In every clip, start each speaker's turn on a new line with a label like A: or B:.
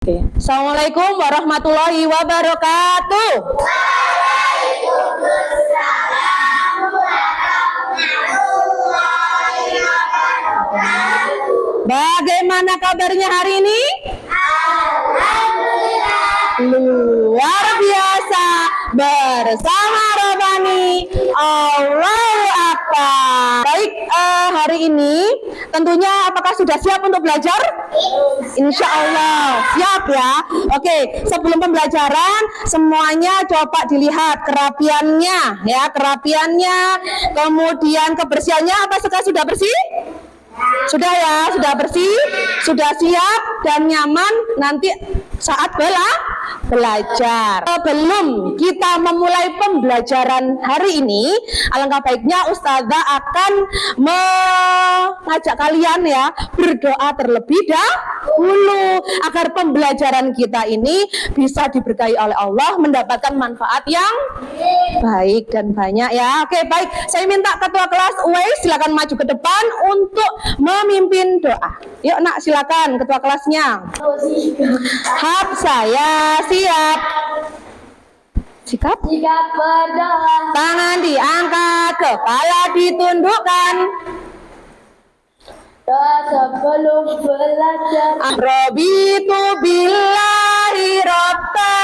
A: Assalamualaikum warahmatullahi wabarakatuh. Bagaimana kabarnya hari ini? Luar biasa, bersama Robani. Allahu Akbar. Baik, hari ini tentunya apakah sudah siap untuk belajar? Insya Allah siap ya. Oke, sebelum pembelajaran semuanya coba dilihat kerapiannya ya, kerapiannya, kemudian kebersihannya. Apakah sudah bersih? Sudah ya, sudah bersih, sudah siap dan nyaman nanti saat belajar. Sebelum kita memulai pembelajaran hari ini, alangkah baiknya Ustazah akan mengajak kalian ya berdoa terlebih dahulu agar pembelajaran kita ini bisa diberkahi oleh Allah, mendapatkan manfaat yang baik dan banyak ya. Oke, baik. Saya minta ketua kelas Uwais silakan maju ke depan untuk memimpin doa. Yuk nak, silakan ketua kelasnya. Hap saya siap. Sikap?
B: Sikap berdoa.
A: Tangan diangkat, kepala ditundukkan.
B: Doa sebelum belajar.
A: Rabitu billahi rabba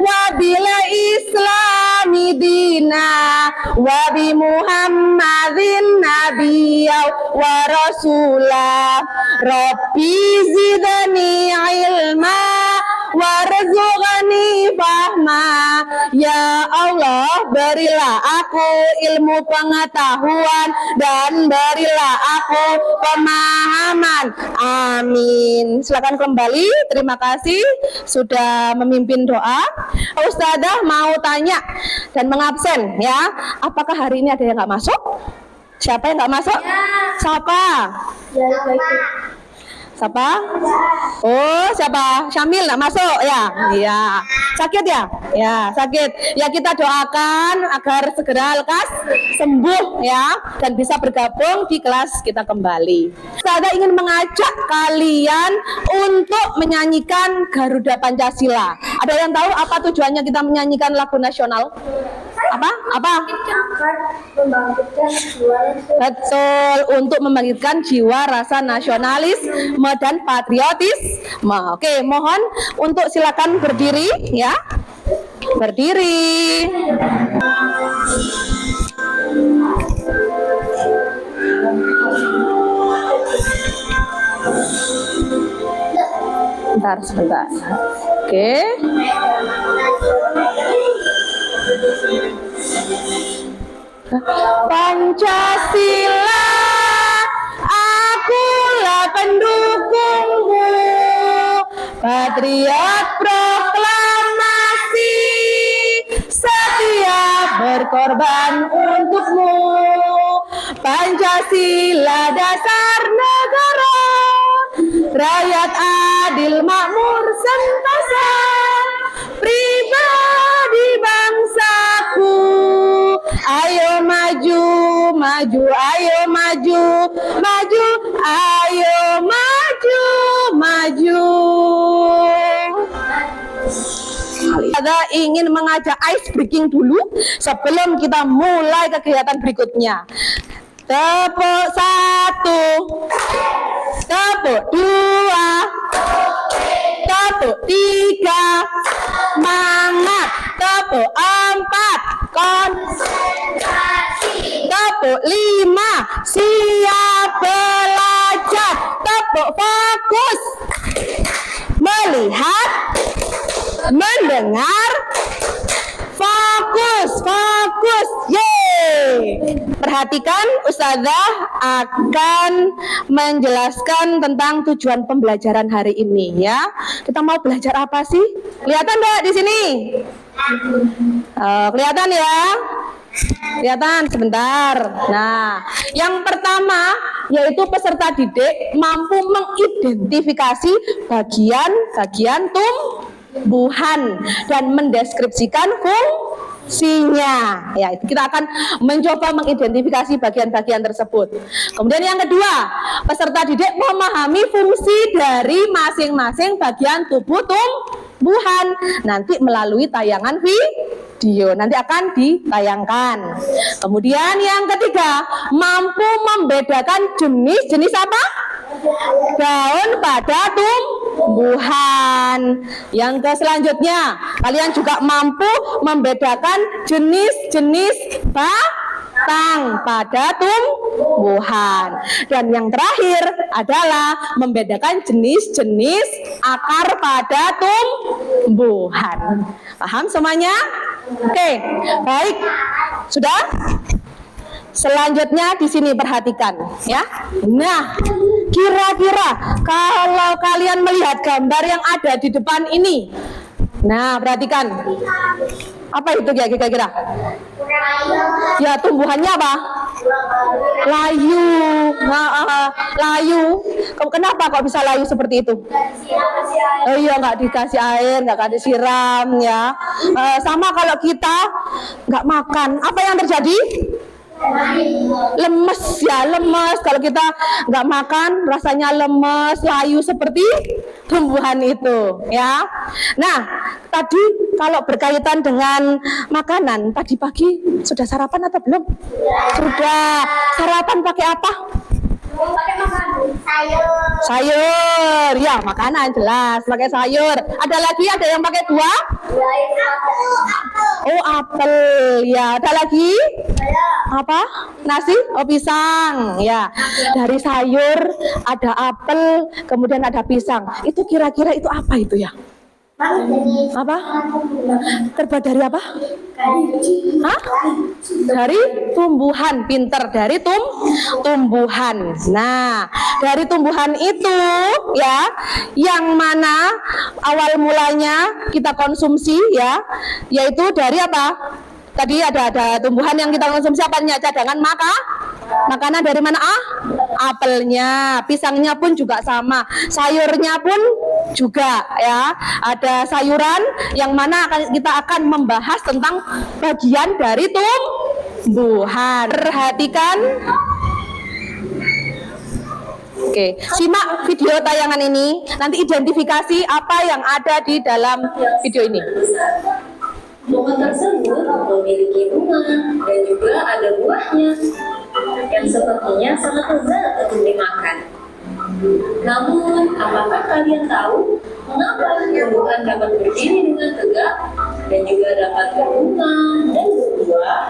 A: wa bil islami dina wa bi muhammadin nabiyya wa rasulah. Rabbi zidni ilma warzuqni fahma. Ya Allah, berilah aku ilmu pengetahuan dan berilah aku pemahaman. Amin. Silakan kembali. Terima kasih sudah memimpin doa. Ustazah mau tanya dan mengabsen ya. Apakah hari ini ada yang nggak masuk? Siapa yang nggak masuk?
B: Ya.
A: Siapa?
B: Ya, baik.
A: Siapa? Oh, siapa? Syamil nggak masuk ya? Iya. Sakit ya? Ya, sakit. Ya, kita doakan agar segera lekas sembuh ya dan bisa bergabung di kelas kita kembali. Saya ingin mengajak kalian untuk menyanyikan Garuda Pancasila. Ada yang tahu apa tujuannya kita menyanyikan lagu nasional? Apa?
B: Akan membangkitkan jiwa.
A: Betul, untuk membangkitkan jiwa rasa nasionalisme dan patriotisme. Oke, mohon untuk silakan berdiri ya. Berdiri. Sebentar. Oke. Pancasila, akulah pendukungmu, patriot proklamasi, setia berkorban untukmu. Pancasila dasar negara, rakyat adil makmur sentosa, pribadi bangsaku. Ayo maju, maju, ayo maju, maju, ayo maju, maju. Kita ingin mengajak ice breaking dulu sebelum kita mulai kegiatan berikutnya. Tepuk 1, tepuk 2, tepuk 3, semangat. Tepuk 4, konsentrasi. Tepuk 5, siap belajar. Tepuk fokus, melihat, mendengar, fokus. Yeay. Perhatikan, Ustazah akan menjelaskan tentang tujuan pembelajaran hari ini ya. Kita mau belajar apa sih? Kelihatan enggak di sini? Kelihatan ya? Kelihatan sebentar. Nah, yang pertama yaitu peserta didik mampu mengidentifikasi bagian-bagian tumbuhan dan mendeskripsikan fungsinya. Ya, kita akan mencoba mengidentifikasi bagian-bagian tersebut. Kemudian yang kedua, peserta didik memahami fungsi dari masing-masing bagian tubuh tumbuhan nanti melalui tayangan video. Nanti akan ditayangkan. Kemudian yang ketiga, mampu membedakan jenis apa? Daun pada tumbuhan. Yang selanjutnya, kalian juga mampu membedakan jenis-jenis batang pada tumbuhan. Dan yang terakhir adalah membedakan jenis-jenis akar pada tumbuhan. Paham semuanya? Oke, baik. Sudah? Selanjutnya di sini perhatikan ya. Nah, kira-kira kalau kalian melihat gambar yang ada di depan ini, nah perhatikan. Apa itu ya kira-kira? Ya, tumbuhannya apa? Layu. Layu. Kenapa kok bisa layu seperti itu? Oh iya, nggak dikasih air, nggak kasih siram ya. Sama kalau kita nggak makan, apa yang terjadi? Lemes ya, lemes. Kalau kita nggak makan rasanya lemes, layu seperti tumbuhan itu ya. Nah, tadi kalau berkaitan dengan makanan, tadi pagi sudah sarapan atau belum? Sudah. Sarapan pakai apa?
B: Pakai makanan.
A: Sayur ya, makanan jelas pakai sayur. Ada lagi, ada yang pakai buah? Oh, apel ya. Ada lagi? Apa? Nasi? Oh, pisang ya. Dari sayur ada apel, kemudian ada pisang. Itu kira-kira itu apa itu ya? Apa? Terbuat dari apa? Hah? Dari tumbuhan. Pinter, dari tumbuhan. Nah, dari tumbuhan itu ya, yang mana awal mulanya kita konsumsi ya, yaitu dari apa? Tadi ada tumbuhan yang kita konsumsi apanya? Cadangan makanan dari mana? Apelnya, pisangnya pun juga sama, sayurnya pun juga ya. Ada sayuran yang mana kita akan membahas tentang bagian dari tumbuhan. Perhatikan. Oke, simak video tayangan ini. Nanti identifikasi apa yang ada di dalam video ini.
C: Pohon tersebut memiliki bunga dan juga ada buahnya yang sepertinya sangat lezat untuk dimakan. Namun, apakah kalian tahu mengapa tumbuhan dapat berdiri dengan tegak dan juga dapat berbunga dan berbuah?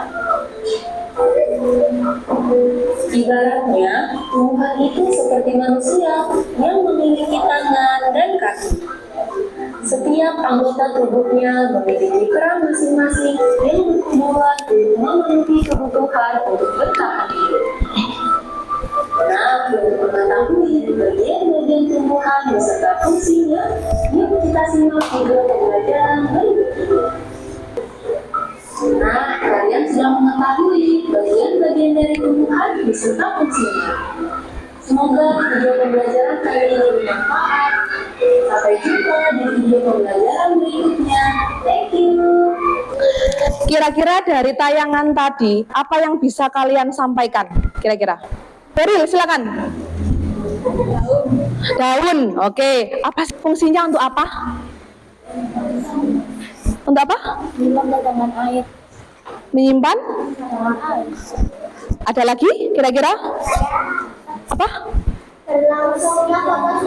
C: Ibaratnya, tumbuhan itu seperti manusia yang memiliki tangan dan kaki. Setiap anggota tubuhnya memiliki peran masing-masing yang berhubungan untuk memenuhi kebutuhan untuk bertahan hidup. Nah, untuk mengetahui bagian-bagian tumbuhan beserta fungsinya, yuk kita simak video pembelajaran berikut ini. Nah, kalian sudah mengetahui bagian-bagian dari tumbuhan beserta fungsinya. Semoga video pembelajaran kali ini bermanfaat. Sampai jumpa di video pembelajaran berikutnya. Thank you.
A: Kira-kira dari tayangan tadi, apa yang bisa kalian sampaikan? Kira-kira. Beril, silakan. Daun. Oke. Apa fungsinya, untuk apa? Untuk apa?
B: Menyimpan air.
A: Menyimpan? Ada lagi? Kira-kira? Apa?
B: Berlangsungnya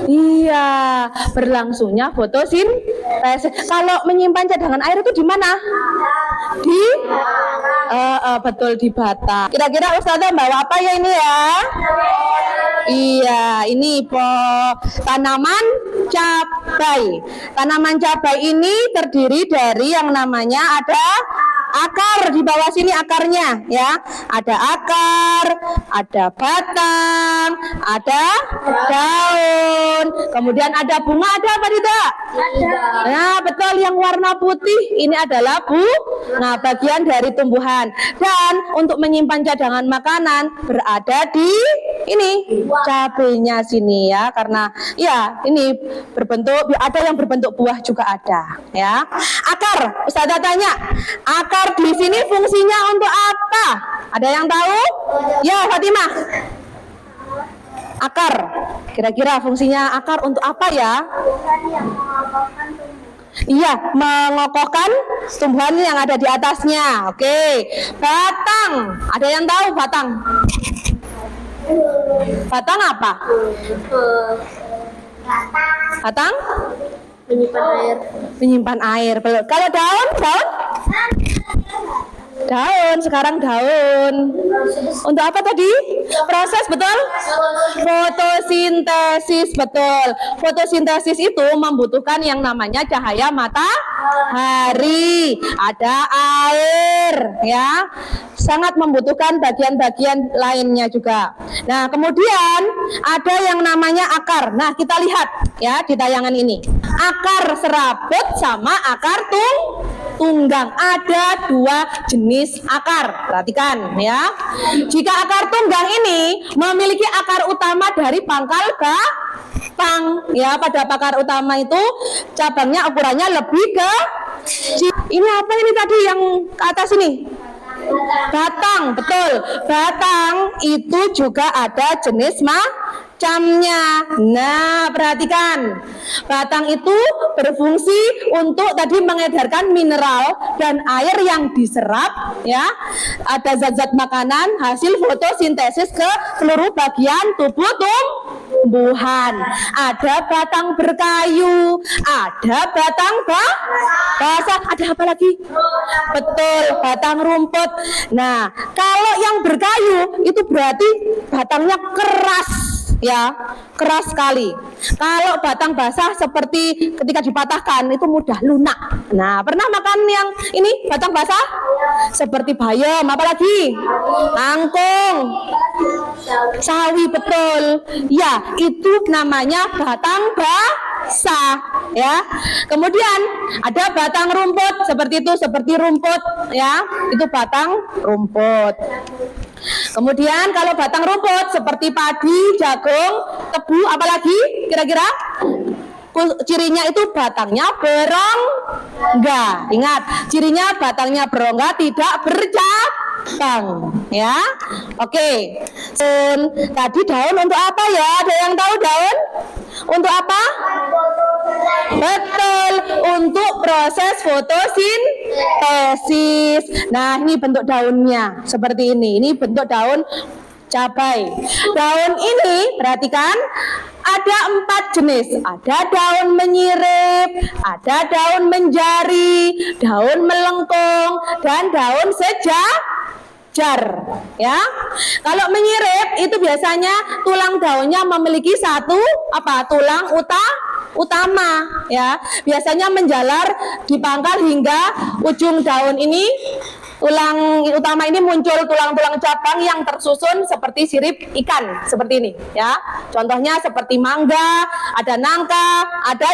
A: Iya, berlangsungnya fotosintesis. Kalau menyimpan cadangan air itu di mana? Di betul, di batang. Kira-kira Ustazah bawa apa ya ini ya? Iya, ini tanaman cabai. Tanaman cabai ini terdiri dari yang namanya ada akar. Di bawah sini akarnya ya. Ada akar, ada batang, ada daun, kemudian ada bunga, ada apa tidak? Nah, betul, yang warna putih ini adalah bunga, bagian dari tumbuhan. Dan untuk menyimpan cadangan makanan berada di ini cabenya sini ya, karena ya ini berbentuk, ada yang berbentuk buah juga ada ya. Akar, Ustazah tanya, akar akar di sini fungsinya untuk apa? Ada yang tahu? Ya, Fatimah. Akar. Kira-kira fungsinya akar untuk apa ya?
B: Tuhan yang mengabarkan tumbuh.
A: Iya, mengokohkan tumbuhan yang ada di atasnya. Oke. Batang. Ada yang tahu batang? Batang apa? Batang?
B: Menyimpan air.
A: Menyimpan air. Kalau daun? Daun? Daun, sekarang daun. Untuk apa tadi? Proses, betul? Fotosintesis, betul. Fotosintesis itu membutuhkan yang namanya cahaya matahari. Ada air, ya. Sangat membutuhkan bagian-bagian lainnya juga. Nah, kemudian ada yang namanya akar. Nah, kita lihat ya di tayangan ini. Akar serabut sama akar tunggang. Ada dua jenis akar. Perhatikan ya. Jika akar tunggang ini memiliki akar utama dari pangkal batang, ya, pada akar utama itu cabangnya ukurannya lebih ke ini apa ini tadi yang ke atas ini? Batang, betul. Batang itu juga ada jenis macamnya. Nah, perhatikan. Batang itu berfungsi untuk tadi mengedarkan mineral dan air yang diserap, ya. Ada zat-zat makanan hasil fotosintesis ke seluruh bagian tubuh tumbuhan. Ada batang berkayu, ada batang basah, ada apa lagi? Betul, batang rumput. Nah, kalau yang berkayu itu berarti batangnya keras, ya, keras sekali. Kalau batang basah seperti ketika dipatahkan itu mudah lunak. Nah, pernah makan yang ini batang basah? Seperti bayam, apalagi? Kangkung, sawi, betul. Ya, itu namanya batang basah, ya. Kemudian ada batang rumput seperti itu, seperti rumput, ya. Itu batang rumput. Kemudian kalau batang rumput seperti padi, jagung, tebu, apalagi kira-kira? Cirinya itu batangnya berongga. Ingat, cirinya batangnya berongga, tidak bercabang, ya. Oke. Tadi daun untuk apa ya? Ada yang tahu daun? Untuk apa? Betul, untuk proses fotosintesis. Nah, ini bentuk daunnya seperti ini. Ini bentuk daun cabai. Daun ini, perhatikan, ada 4 jenis. Ada daun menyirip, ada daun menjari, daun melengkung, dan daun sejajar, ya. Kalau menyirip itu biasanya tulang daunnya memiliki satu tulang utama, ya. Biasanya menjalar di pangkal hingga ujung daun ini. Tulang utama ini muncul tulang-tulang cabang yang tersusun seperti sirip ikan, seperti ini, ya. Contohnya seperti mangga, ada nangka, ada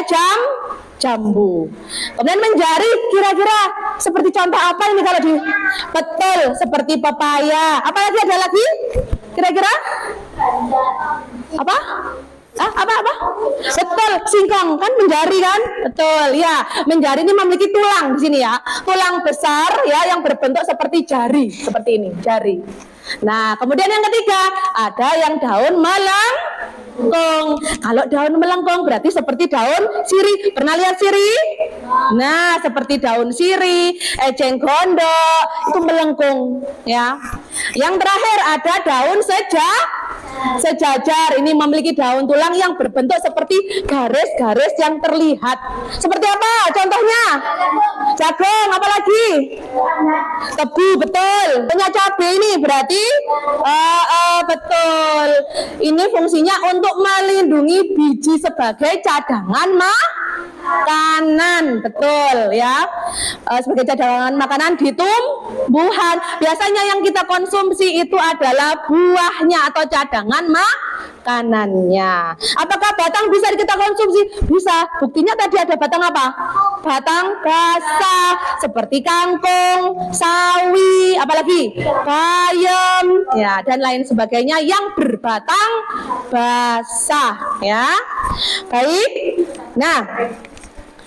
A: jambu. Kemudian menjari, kira-kira seperti contoh apa ini kalau di? Betul, seperti pepaya. Apalagi ada lagi? Kira-kira? Apa? Apa? Betul, singkong kan menjari kan? Betul, ya. Menjari ini memiliki tulang di sini ya. Tulang besar ya yang berbentuk seperti jari, seperti ini, jari. Nah, kemudian yang ketiga, ada yang daun melengkung. Kalau daun melengkung berarti seperti daun sirih. Pernah lihat sirih? Nah, seperti daun sirih, eceng gondok, itu melengkung ya. Yang terakhir ada daun sejajar. Ini memiliki daun tulang yang berbentuk seperti garis-garis yang terlihat. Seperti apa? Contohnya? Jagung, apalagi? Tebu, betul. Punya cabai ini berarti betul. Ini fungsinya untuk melindungi biji sebagai cadangan makanan, betul ya. Sebagai cadangan makanan di tumbuhan. Biasanya yang kita konsumsi itu adalah buahnya atau cadangan makanannya. Apakah batang bisa kita konsumsi? Bisa. Buktinya tadi ada batang apa? Batang basah seperti kangkung, sawi, apalagi bayam, ya, dan lain sebagainya yang berbatang basah, ya. Baik. Nah,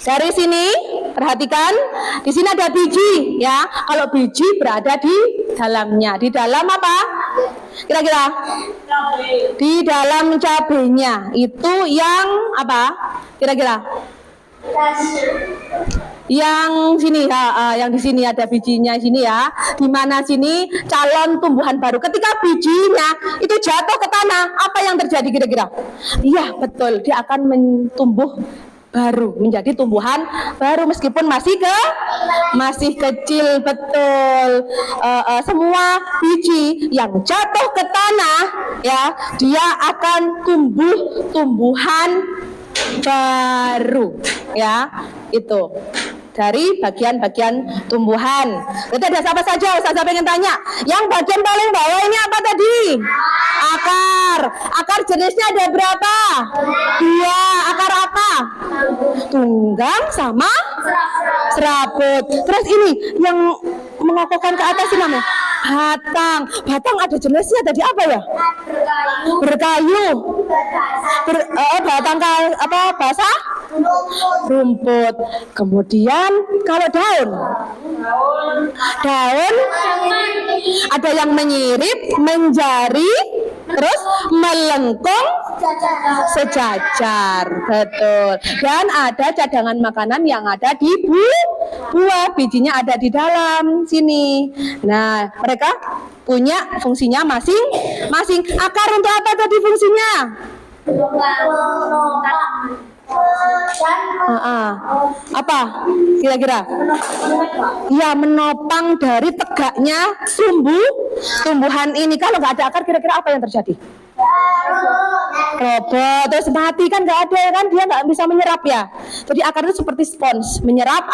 A: dari sini perhatikan. Di sini ada biji ya. Kalau biji berada di dalamnya. Di dalam apa? Kira-kira? Di dalam cabenya. Itu yang apa? Kira-kira? Yang sini yang di sini ada bijinya sini ya. Di mana sini calon tumbuhan baru. Ketika bijinya itu jatuh ke tanah, apa yang terjadi kira-kira? Iya, betul. Dia akan tumbuh baru, menjadi tumbuhan baru meskipun masih kecil, betul. Semua biji yang jatuh ke tanah ya, dia akan tumbuhan baru ya. Itu dari bagian-bagian tumbuhan. Jadi ada siapa saja? Saya pengen tanya. Yang bagian paling bawah ini apa tadi? Akar. Akar jenisnya ada berapa? 2. Akar apa? Tunggang sama serabut. Terus ini yang mengokohkan ke atas ini namanya batang. Batang ada jenisnya tadi apa ya? Berkayu. Batang apa? Basah? Rumput. Kemudian kalau daun ada yang menyirip, menjari, terus melengkung, sejajar, betul. Dan ada cadangan makanan yang ada di buah, bijinya ada di dalam sini. Nah, mereka punya fungsinya masing-masing. Akar untuk apa tadi fungsinya? Apa kira-kira? Ya, menopang dari tegaknya tumbuhan ini. Kalau nggak ada akar, kira-kira apa yang terjadi? Robot, terus mati kan, nggak ada kan, dia nggak bisa menyerap ya. Jadi akar itu seperti spons, menyerap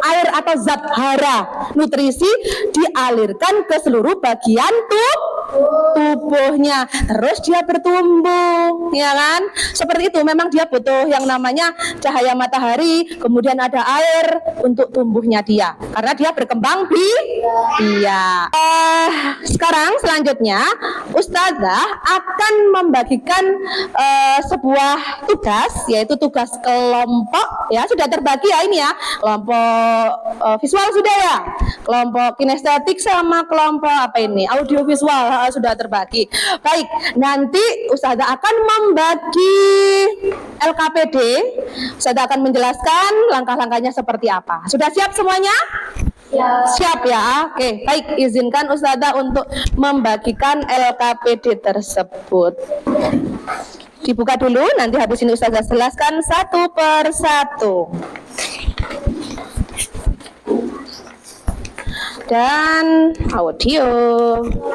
A: air atau zat hara, nutrisi dialirkan ke seluruh bagian tubuhnya, terus dia bertumbuh, ya kan? Seperti itu, memang dia butuh yang namanya cahaya matahari, kemudian ada air untuk tumbuhnya dia, karena dia berkembang biak. Sekarang selanjutnya Ustazah akan membagikan sebuah tugas, yaitu tugas kelompok ya. Sudah terbagi ya ini ya, kelompok visual sudah ya, kelompok kinestetik sama kelompok apa ini, audiovisual sudah terbagi. Baik, nanti Ustazah akan membagi LKPD. Ustazah akan menjelaskan langkah-langkahnya seperti apa. Sudah siap semuanya? Siap ya. Oke, baik, izinkan Ustazah untuk membagikan LKPD tersebut. Dibuka dulu, nanti habis ini Ustazah jelaskan satu per satu. Dan audio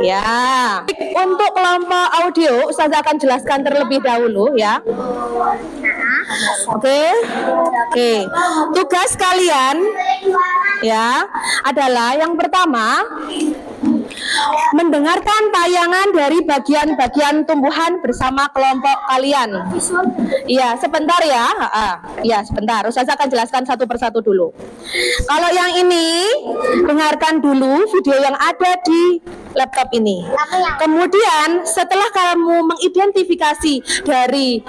A: ya. Untuk kelompok audio Ustazah akan jelaskan terlebih dahulu ya. Oke. Tugas kalian ya adalah yang pertama mendengarkan tayangan dari bagian-bagian tumbuhan bersama kelompok kalian. Iya, sebentar ya. Iya, sebentar. Ustazah akan jelaskan satu persatu dulu. Kalau yang ini, dengarkan dulu video yang ada di laptop ini. Kemudian setelah kamu mengidentifikasi dari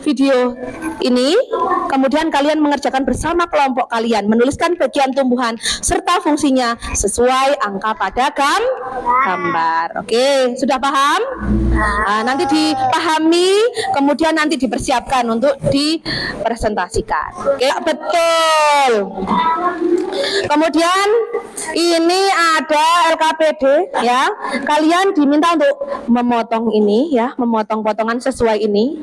A: video ini, kemudian kalian mengerjakan bersama kelompok kalian, menuliskan bagian tumbuhan serta fungsinya sesuai angka pada gambar. Oke, sudah paham? Nanti dipahami, kemudian nanti dipersiapkan untuk dipresentasikan. Oke, betul. Kemudian ini ada LKPD ya. Kalian diminta untuk memotong ini ya, memotong potongan sesuai ini,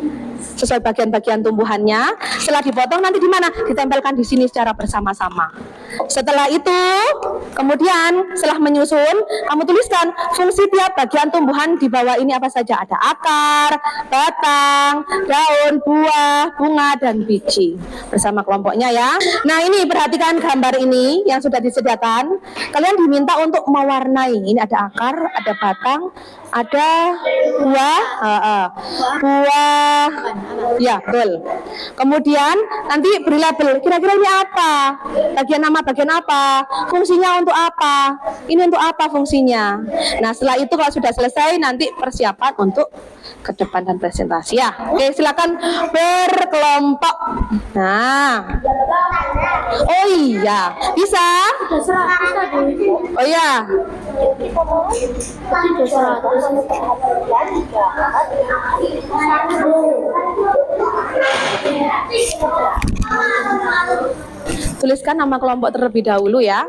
A: sesuai bagian-bagian tumbuhannya. Setelah dipotong nanti di mana? Ditempelkan di sini secara bersama-sama. Setelah itu, kemudian setelah menyusun, kamu tuliskan fungsi tiap bagian tumbuhan di bawah ini apa saja. Ada akar, batang, daun, buah, bunga, dan biji. Bersama kelompoknya ya. Nah, ini perhatikan gambar ini yang sudah disediakan. Kalian diminta untuk mewarnai. Ini ada akar, ada batang, ada buah, ya betul. Kemudian nanti beri label, kira-kira ini apa, bagian apa, fungsinya untuk apa, ini untuk apa fungsinya. Nah, setelah itu kalau sudah selesai nanti persiapan untuk ke depan dan presentasi ya. Oke, silakan berkelompok. Nah, Oh iya, bisa?
B: Sudah 100 tadi.
A: Oh iya.
B: Tadi udah 100.
A: Tuliskan nama kelompok terlebih dahulu ya.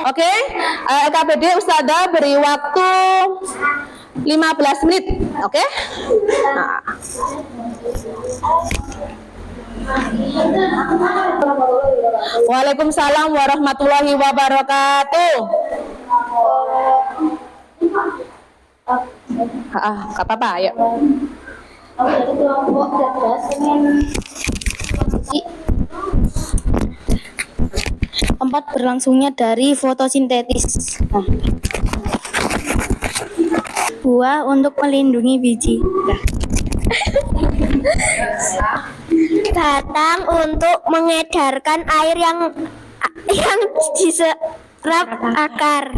A: Oke, LKPD Ustazah beri waktu 15 menit. Oke? Nah. Waalaikumsalam warahmatullahi wabarakatuh. Gak apa-apa, ayo.
B: Tempat berlangsungnya dari fotosintesis. Buah untuk melindungi biji. Batang untuk mengedarkan air yang diserap akar.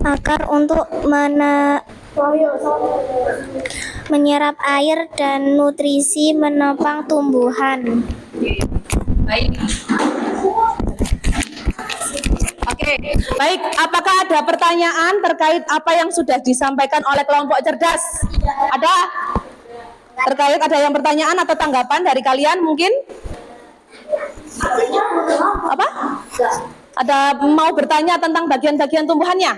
B: Akar untuk menyerap air dan nutrisi menopang tumbuhan.
A: Oke, baik. Apakah ada pertanyaan terkait apa yang sudah disampaikan oleh kelompok cerdas? Ada? Terkait ada yang pertanyaan atau tanggapan dari kalian mungkin? Apa? Ada mau bertanya tentang bagian-bagian tumbuhannya?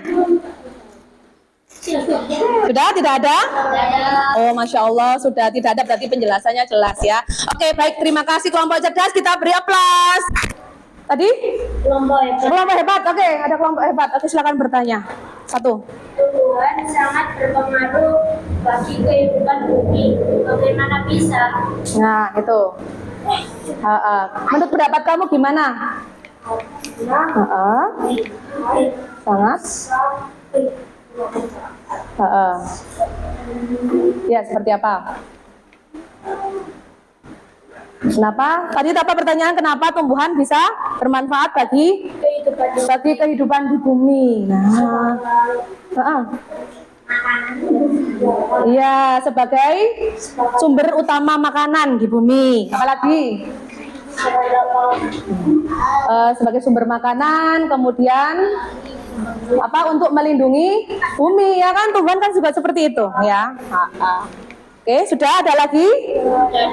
A: Sudah? Tidak ada? Oh, Masya Allah, sudah tidak ada, berarti penjelasannya jelas ya. Oke, baik, terima kasih kelompok cerdas, kita beri aplaus. Tadi? Kelompok hebat, oke, ada kelompok hebat. Oke, silakan bertanya. Satu.
B: Tumbuhan sangat berpengaruh bagi kehidupan bumi. Bagaimana bisa?
A: Nah, itu. Menurut pendapat kamu gimana? Sangat. Ya, seperti apa? Kenapa? Tadi apa pertanyaan? Kenapa tumbuhan bisa bermanfaat bagi kehidupan di bumi? Iya, sebagai sumber utama makanan di bumi. Apalagi? Sebagai sumber makanan, kemudian apa untuk melindungi bumi, ya kan? Tumbuhan kan juga seperti itu, ya. Oke, sudah ada lagi?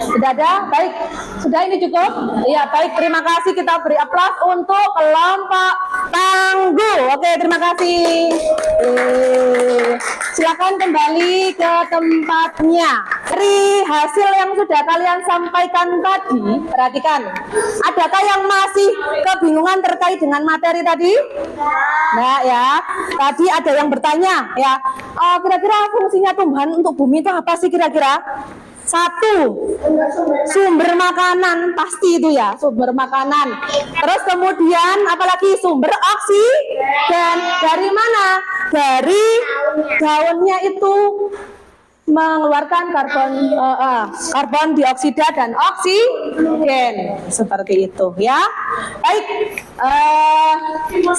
A: Sudah ada? Baik, sudah ini cukup? Ya, baik, terima kasih, kita beri aplaus untuk kelompok tangguh. Oke, terima kasih. Silakan kembali ke tempatnya. Dari hasil yang sudah kalian sampaikan tadi, perhatikan. Adakah yang masih kebingungan terkait dengan materi tadi? Nah, ya. Tadi ada yang bertanya, ya. Kira-kira fungsinya tumbuhan untuk bumi itu apa sih kira-kira? Satu, sumber makanan, pasti itu ya, sumber makanan. Terus kemudian apalagi sumber oksigen. Dari mana? Dari daunnya itu mengeluarkan karbon dioksida dan oksigen, seperti itu ya. Baik,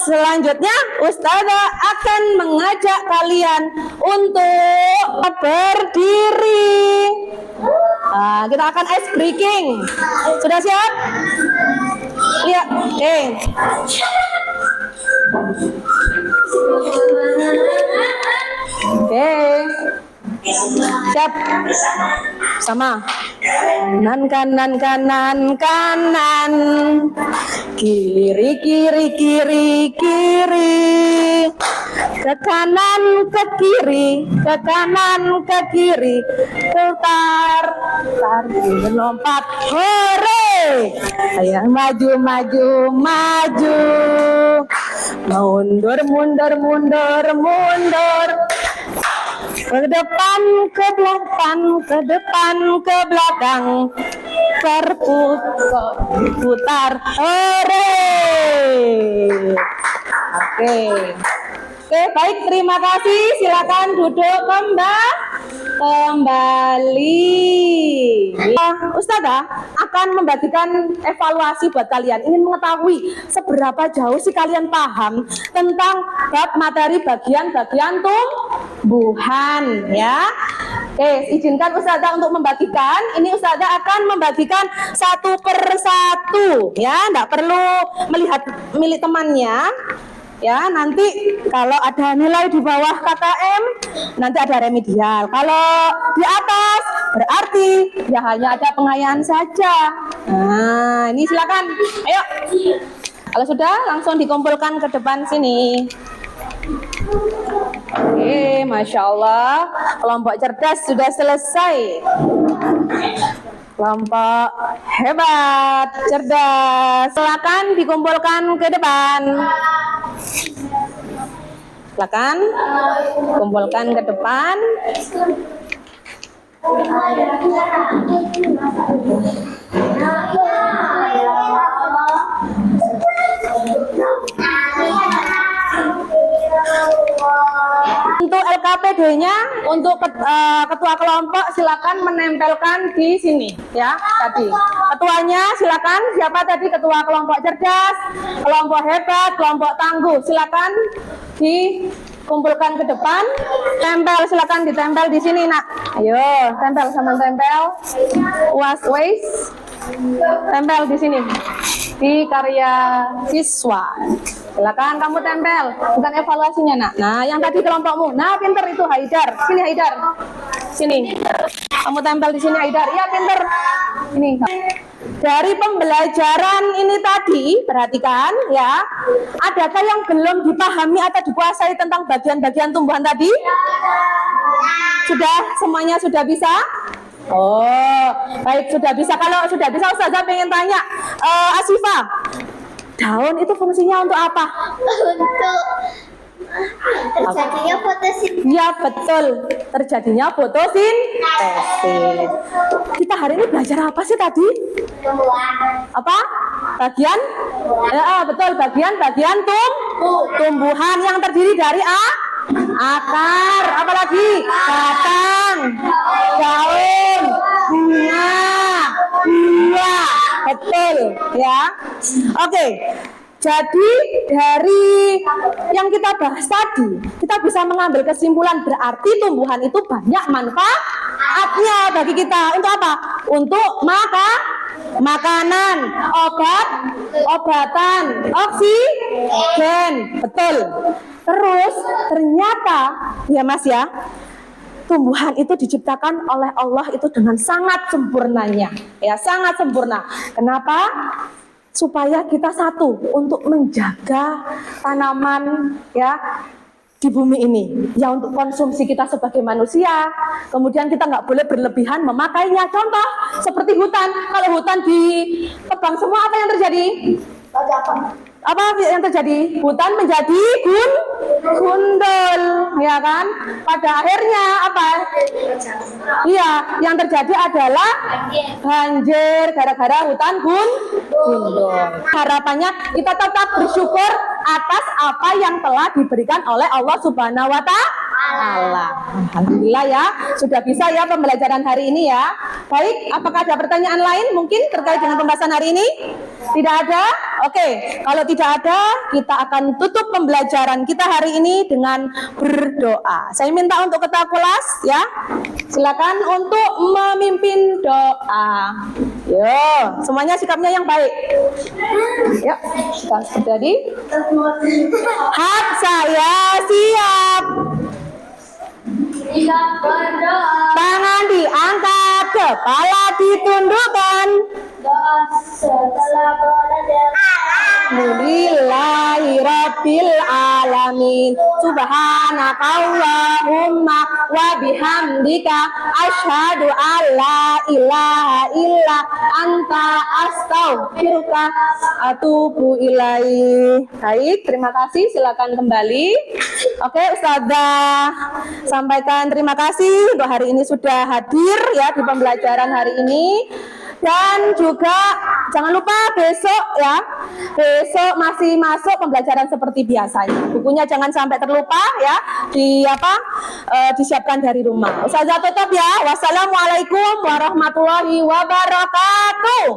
A: selanjutnya Ustazah akan mengajak kalian untuk berdiri. Kita akan ice breaking. Sudah siap? Iya, oke. Oke. Siap. Sama. Kanan kanan kanan kanan. Kiri kiri kiri kiri. Ke kanan ke kiri, ke kanan ke kiri. Putar, lompat. Hore! Ayo maju maju maju. Mundur mundur mundur mundur. Ke depan, ke belakang, ke depan, ke belakang. Berputar. Hore! Oke. Oke, baik, terima kasih. Silakan duduk kembali. Ustazah akan membagikan evaluasi buat kalian. Ingin mengetahui seberapa jauh sih kalian paham tentang bab materi bagian-bagian tumbuhan, ya. Oke, izinkan Ustazah untuk membagikan. Ini Ustazah akan membagikan satu per satu, ya. Nggak perlu melihat milik temannya. Ya, nanti kalau ada nilai di bawah KKM, nanti ada remedial. Kalau di atas, berarti ya hanya ada pengayaan saja. Nah, ini silakan. Ayo. Kalau sudah, langsung dikumpulkan ke depan sini. Oke, Masya Allah. Kelompok cerdas sudah selesai. Kelompok hebat, cerdas. Silakan dikumpulkan ke depan. Silakan kumpulkan ke depan. Untuk LKPD-nya, untuk ketua kelompok silakan menempelkan di sini, ya. Tadi ketuanya silakan, siapa tadi ketua kelompok cerdas, kelompok hebat, kelompok tangguh, silakan dikumpulkan ke depan. Tempel, silakan ditempel di sini, nak. Ayo, tempel sama tempel. Waste. Tempel di sini. Di karya siswa. Silakan kamu tempel, bukan evaluasinya, nak. Nah, yang tadi kelompokmu. Nah, pinter itu Haidar. Sini Haidar. Sini. Kamu tempel di sini Haidar. Iya, pinter. Ini. Dari pembelajaran ini tadi, perhatikan ya. Adakah yang belum dipahami atau dikuasai tentang bagian-bagian tumbuhan tadi? Sudah, semuanya sudah bisa? Oh, baik, sudah bisa. Kalau sudah bisa, Ustazah pengen tanya, Asifah, daun itu fungsinya untuk apa?
B: Untuk terjadinya fotosintesis.
A: Ya, betul. Terjadinya fotosintesis. Kita hari ini belajar apa sih tadi? Apa? Bagian? Ya, betul. Bagian-bagian tumbuhan yang terdiri dari akar, apalagi batang, daun, bunga, buah. Betul, ya. Oke. Jadi dari yang kita bahas tadi, kita bisa mengambil kesimpulan berarti tumbuhan itu banyak manfaatnya bagi kita. Untuk apa? Untuk makanan, obatan, oksigen. Betul. Terus ternyata ya Mas ya, tumbuhan itu diciptakan oleh Allah itu dengan sangat sempurnanya. Ya, sangat sempurna. Kenapa? Supaya kita satu untuk menjaga tanaman ya di bumi ini, ya untuk konsumsi kita sebagai manusia. Kemudian kita nggak boleh berlebihan memakainya. Contoh seperti hutan, kalau hutan ditebang semua, apa yang terjadi? Apa yang terjadi? Hutan menjadi gundul, ya kan? Pada akhirnya apa? Iya, yang terjadi adalah banjir gara-gara hutan gundul. Harapannya kita tetap bersyukur atas apa yang telah diberikan oleh Allah Subhanahu wa Ta'ala. Alhamdulillah ya, sudah bisa ya pembelajaran hari ini ya. Baik, apakah ada pertanyaan lain mungkin terkait dengan pembahasan hari ini? Tidak ada? Oke, kalau tidak ada, kita akan tutup pembelajaran kita hari ini dengan berdoa. Saya minta untuk ketua kelas ya, silakan untuk memimpin doa. Yo, semuanya sikapnya yang baik. Ya, seperti tadi. Hak saya siap. Tangan diangkat, kepala ditundukkan. Alhamdulillahirabbil alamin. Subhanakallahumma wa bihamdika asyhadu alla ilaha illa anta astaghfiruka atubu ilaih. Baik, terima kasih. Silakan kembali. Oke, Ustazah sampaikan terima kasih untuk hari ini sudah hadir ya di pembelajaran hari ini. Dan juga jangan lupa besok ya. Besok masih masuk pembelajaran seperti biasanya. Bukunya jangan sampai terlupa ya. Disiapkan dari rumah. Ustazah tutup ya. Wassalamualaikum warahmatullahi wabarakatuh.